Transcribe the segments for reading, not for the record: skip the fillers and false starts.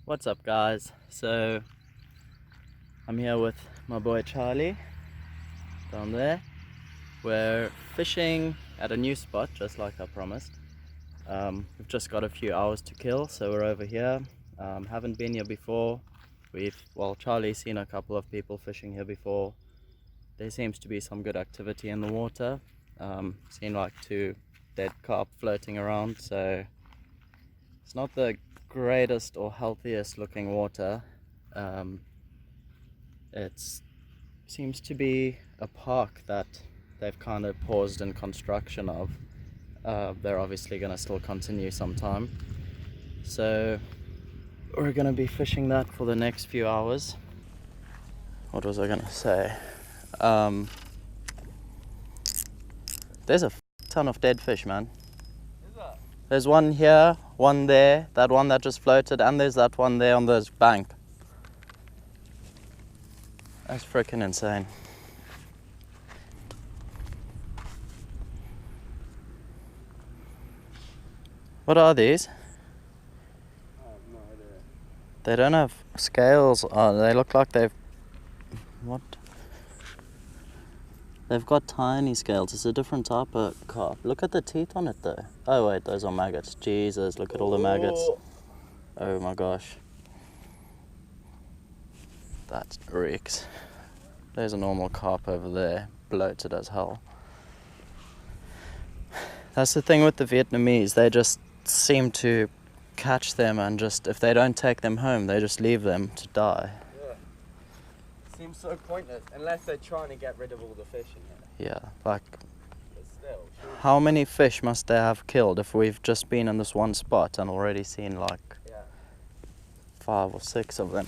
What's up, guys? So I'm here with my boy Charlie down there. We're fishing at a new spot, just like I promised. We've just got a few hours to kill, so we're over here. Haven't been here before. Charlie's seen a couple of people fishing here before. There seems to be some good activity in the water. Seen like 2 dead carp floating around, so it's not the greatest or healthiest looking water. It seems to be a park that they've kind of paused in construction of. They're obviously going to still continue sometime, so we're going to be fishing that for the next few hours. What was I going to say? There's a ton of dead fish, man. Is that? There's one here, one there, that one that just floated, and there's that one there on this bank. That's freaking insane. What are these? I have no idea. They don't have scales on. They look like they've... What? They've got tiny scales. It's a different type of carp. Look at the teeth on it though. Oh wait, those are maggots. Jesus, look at all the maggots. Oh my gosh. That reeks. There's a normal carp over there, bloated as hell. That's the thing with the Vietnamese. They just seem to catch them and just, if they don't take them home, they just leave them to die. Yeah. Seems so pointless, unless they're trying to get rid of all the fish in here. Yeah, like, But still, surely. how many fish must they have killed if we've just been in this one spot and already seen like Yeah. 5 or 6 of them?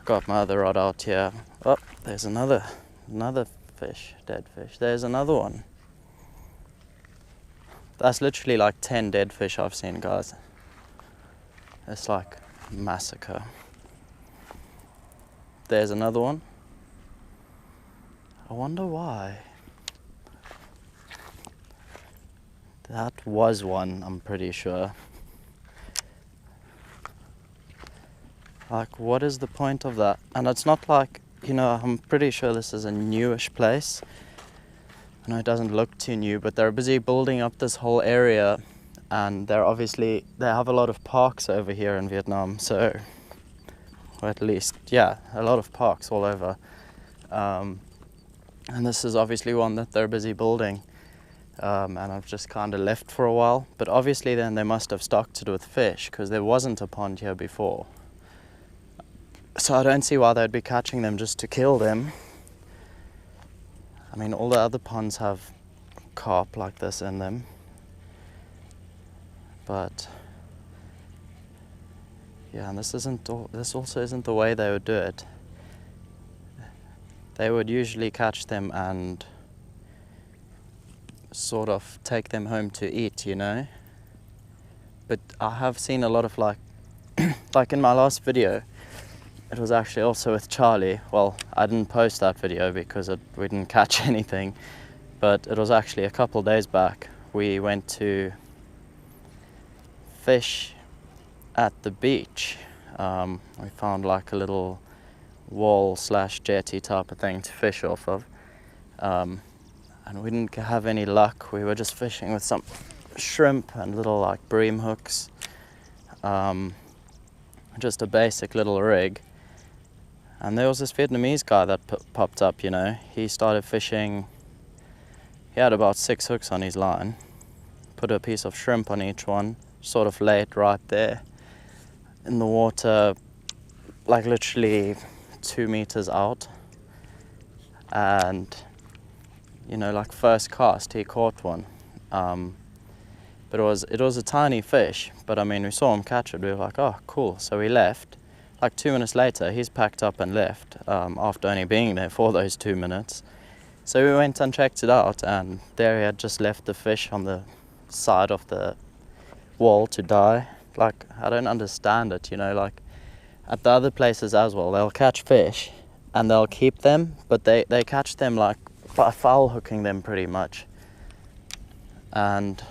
Got my other rod out here. Oh, there's another fish, dead fish. There's another one. That's literally like 10 dead fish I've seen, guys. It's like massacre. There's another one. I wonder why. That was one, I'm pretty sure. Like, what is the point of that? And it's not like, you know, I'm pretty sure this is a newish place. I know it doesn't look too new, but they're busy building up this whole area, and they have a lot of parks over here in Vietnam, so, or at least, yeah, a lot of parks all over. And this is obviously one that they're busy building, and I've just kind of left for a while. But obviously then they must have stocked it with fish, because there wasn't a pond here before. So I don't see why they'd be catching them just to kill them. I mean, all the other ponds have carp like this in them. But yeah, and this also isn't the way they would do it. They would usually catch them and sort of take them home to eat, you know. But I have seen a lot of like in my last video, it was actually also with Charlie. Well, I didn't post that video because we didn't catch anything, but it was actually a couple days back. We went to fish at the beach. We found like a little wall/jetty type of thing to fish off of, and we didn't have any luck. We were just fishing with some shrimp and little like bream hooks, just a basic little rig. And there was this Vietnamese guy that popped up, you know. He started fishing. He had about 6 hooks on his line, put a piece of shrimp on each one, sort of laid right there in the water, like literally 2 meters out. And, you know, like first cast, he caught one. But it was a tiny fish, but I mean, we saw him catch it. We were like, oh, cool. So we left. Like 2 minutes later, he's packed up and left, after only being there for those 2 minutes. So we went and checked it out, and there he had just left the fish on the side of the wall to die. Like, I don't understand it, you know, like at the other places as well, they'll catch fish and they'll keep them, but they catch them like by foul hooking them pretty much. And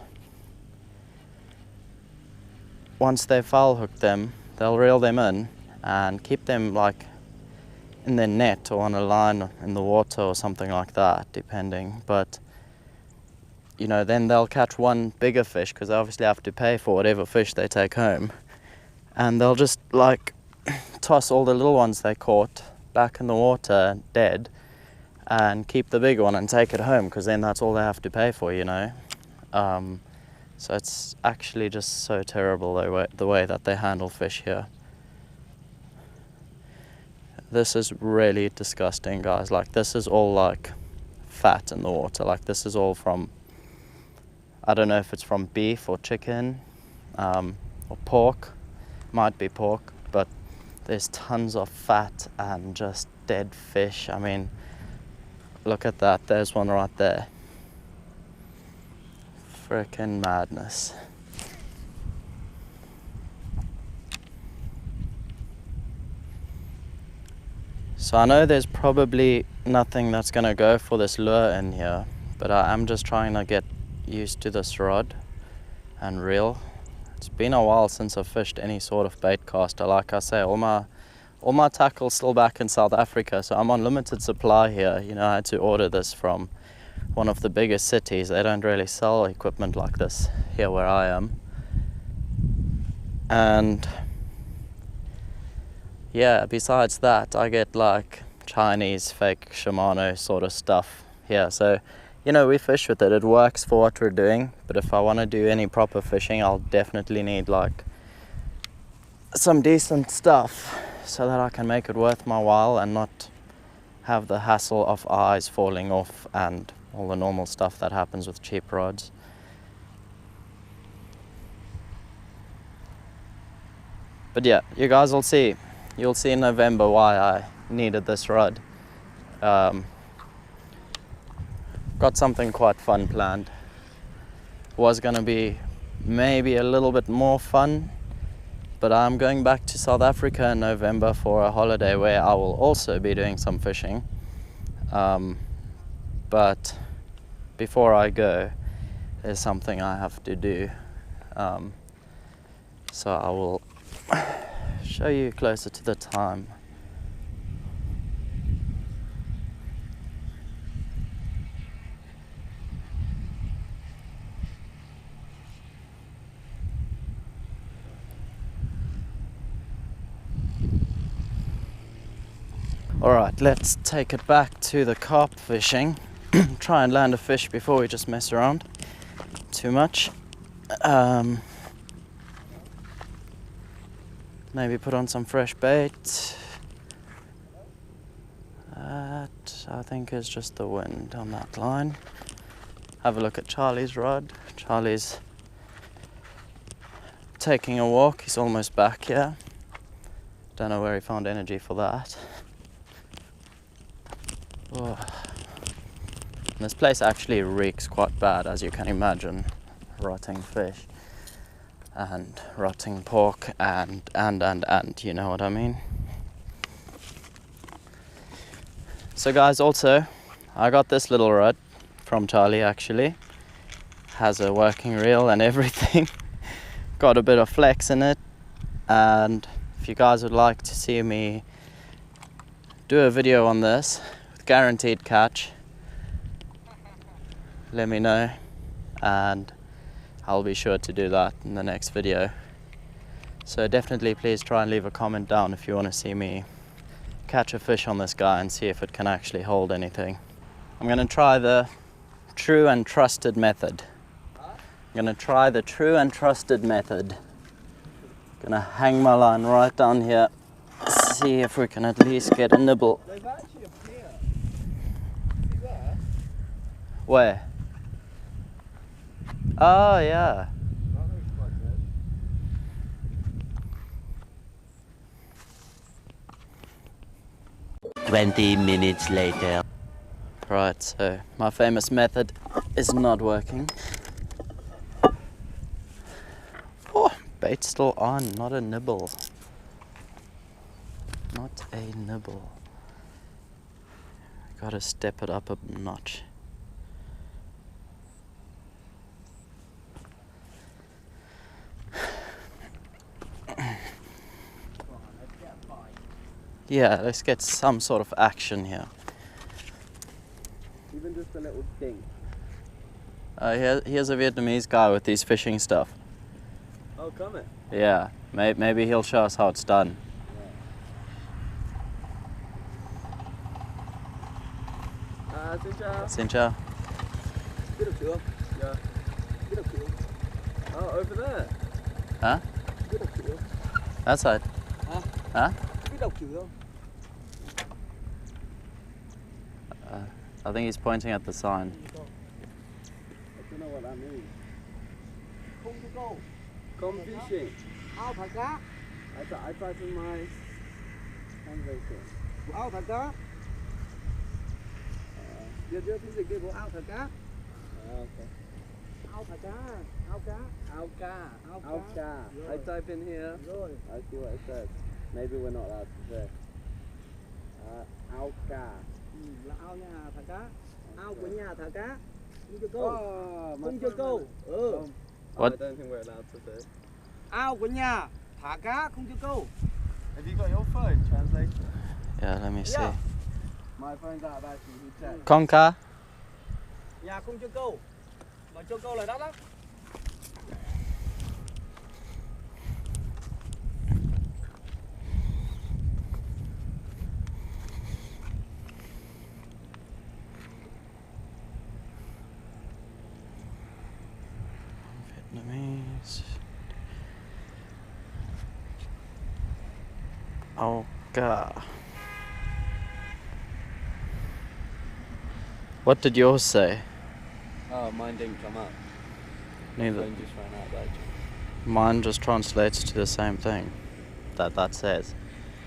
once they foul hook them, they'll reel them in and keep them like in their net or on a line in the water or something like that, depending. But you know, then they'll catch one bigger fish because they obviously have to pay for whatever fish they take home, and they'll just like toss all the little ones they caught back in the water dead and keep the big one and take it home, because then that's all they have to pay for, you know. So it's actually just so terrible the way that they handle fish here. This is really disgusting, guys. Like, this is all like fat in the water. Like, this is all from, I don't know if it's from beef or chicken, or pork. Might be pork, but there's tons of fat and just dead fish. I mean, look at that. There's one right there. Frickin' madness. So I know there's probably nothing that's gonna go for this lure in here, but I am just trying to get used to this rod and reel. It's been a while since I've fished any sort of bait caster. Like I say, all my tackle's still back in South Africa, so I'm on limited supply here. You know, I had to order this from one of the biggest cities. They don't really sell equipment like this here where I am. And yeah, besides that, I get like Chinese fake Shimano sort of stuff here. So, you know, we fish with it. It works for what we're doing. But if I want to do any proper fishing, I'll definitely need like some decent stuff so that I can make it worth my while and not have the hassle of eyes falling off and all the normal stuff that happens with cheap rods. But yeah, you guys will see. You'll see in November why I needed this rod. Got something quite fun planned. Was gonna be maybe a little bit more fun, but I'm going back to South Africa in November for a holiday where I will also be doing some fishing. But before I go, there's something I have to do. So I will show you closer to the time. Alright, let's take it back to the carp fishing. Try and land a fish before we just mess around too much. Maybe put on some fresh bait. That, I think, is just the wind on that line. Have a look at Charlie's rod. Charlie's taking a walk. He's almost back here. Don't know where he found energy for that. Oh. This place actually reeks quite bad, as you can imagine. Rotting fish and rotting pork and you know what I mean. So guys, also I got this little rod from Charlie. Actually has a working reel and everything. Got a bit of flex in it, and if you guys would like to see me do a video on this with guaranteed catch, let me know and I'll be sure to do that in the next video. So definitely please try and leave a comment down if you want to see me catch a fish on this guy and see if it can actually hold anything. I'm going to try the true and trusted method. I'm going to try the true and trusted method. Going to hang my line right down here, see if we can at least get a nibble. They've actually appeared. See there? Where? Oh yeah. That looks quite good. 20 minutes later. Right, so my famous method is not working. Oh, bait's still on, not a nibble. Not a nibble. Gotta step it up a notch. Yeah, let's get some sort of action here. Even just a little dink. Here's a Vietnamese guy with these fishing stuff. Oh, come it. Yeah, maybe he'll show us how it's done. Xin chào. Xin chào. Biết đọc chữ không? Dạ. Biết đọc chữ không? Oh, over there. Huh? Biết đọc chữ không? That side. Hả? Huh? Biết đọc chữ không? I think he's pointing at the sign. I don't know what that means. Không cho câu. Come fishing. Ao thả cá. I tried in my translation. Ao thả cá. Đưa tiếng Việt kia của ao thả cá. Okay. Ao thả cá. Ao cá. Ao ca. Ao ca. I type in here. Rồi. I see what it says. Maybe we're not allowed to say. Ao ca. Là ao nhà thả cá. Ao của nhà thả cá. Không cho câu. Không cho câu. What? I don't think we're allowed to say. Ao của nhà thả cá không cho câu. Have you got your phone translation? Yeah, let me see. Yeah. My phone's out of battery. Who checked? Con cá. Nhà không cho câu. Mà cho câu là đắt lắm. Vietnamese. Okay. What did yours say? Oh, mine didn't come up. Neither. Phone just ran out of battery. Mine just translates to the same thing that says.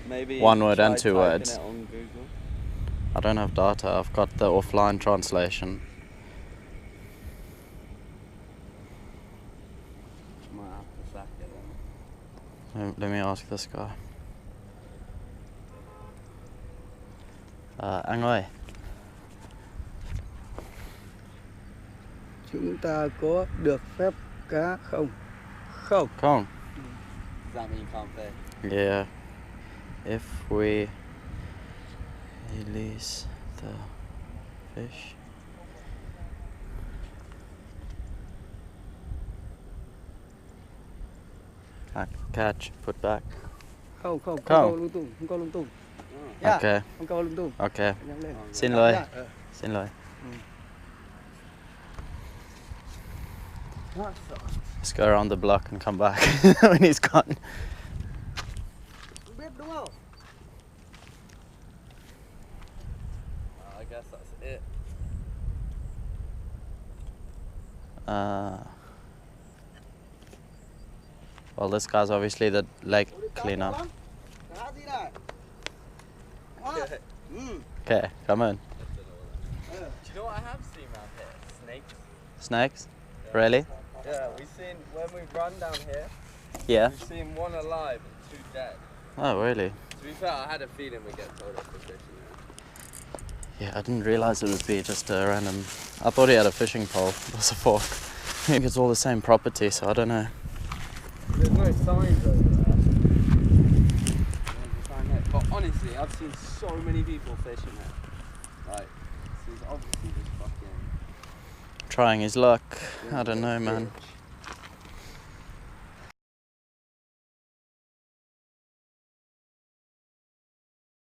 Maybe One word and try two typing words. it on Google. I don't have data. I've got the offline translation. Might have to sack it then. Let me ask this guy. Anh ơi, Chúng ta có được phép cá không? Không. không? Does that mean you can't fish? Yeah. If we release the fish. Catch, put back. Không, không, Không. câu lung tung, không câu lung tung. Yeah, Okay, không câu lung tung. okay. Nhanh lên. Xin lỗi. Yeah. Xin lỗi. Let's go around the block and come back when he's gone. Không biết đúng không? I guess that's it. Well, this guy's obviously the lake cleaner. Cá gì đây? Okay, come on. Do you know what I have seen around here? Snakes. Snakes? Really? Yeah, we've seen, when we run down here, Yeah. we've seen one alive and two dead. Oh, really? To be fair, I had a feeling we'd get told off for fishing there. Yeah, I didn't realize it would be just a random. I thought he had a fishing pole. It was a fork. I think it's all the same property, so I don't know. There's no signs over there. But honestly, I've seen so many people fishing there. Like, this is obviously just fucking... Trying his luck. Yeah, I don't know, man. bitch.